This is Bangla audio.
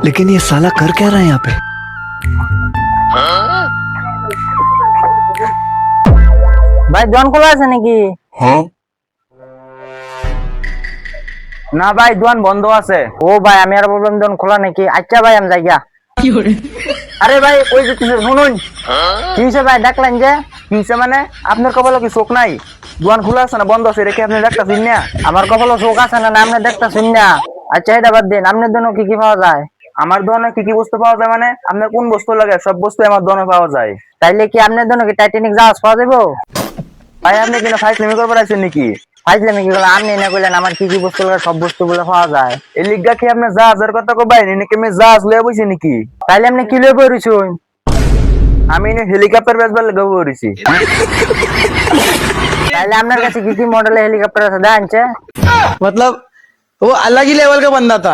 लेकिन ये साला कर क्या रहा है यहाँ पे? ভাই দোকান খোলা আছে নাকি? না ভাই দোকান বন্ধ আছে। ও ভাই আমি আর বললাম দোকান খোলা নাকি। আচ্ছা ভাই আমি যাই গিয়া। আরে ভাই ওই যে কিছু শুনুন। কি হয়েছে ভাই ডাকলেন যে? কিনছে মানে আপনার কপালে কি চোখ নাই? দোকান খোলা আছে না বন্ধ আছে রেখে আপনি দেখতেছেন না? আমার কপালে চোখ আছে না আপনি দেখতেছেন না? আচ্ছা এটা বাদ দিন, আপনার জন্য কি কি পাওয়া যায়? আমার দোকানে কি কি বস্তু পাওয়া যায় মানে আপনার কোন বস্তু লাগে সব বস্তু আমার দোকানে পাওয়া যায়। তাইলে কি আপনার জন্য কি টাইটানিক জাহাজ পাওয়া যাবো? ভাই আপনি কিনা ফাইজলামি করবার আছেন নাকি? ফাইজলামি কি বলে আপনি না কইলেন আমার কি কি বস্তু লাগে সব বস্তুগুলো পাওয়া যায়। এই লিগা কি আপনি জাহাজের কথা কবাই নাকি আমি জাহাজ লয়ে বইছি নাকি? তাইলে আপনি কি লয়ে পড়েছুন? আমি না হেলিকপ্টার বেচবার লেগে বইছি। তাইলে আপনার কাছে কি কি মডেলের হেলিকপ্টার আছে জানছে? मतलब वो अलग ही लेवल का बंदा था।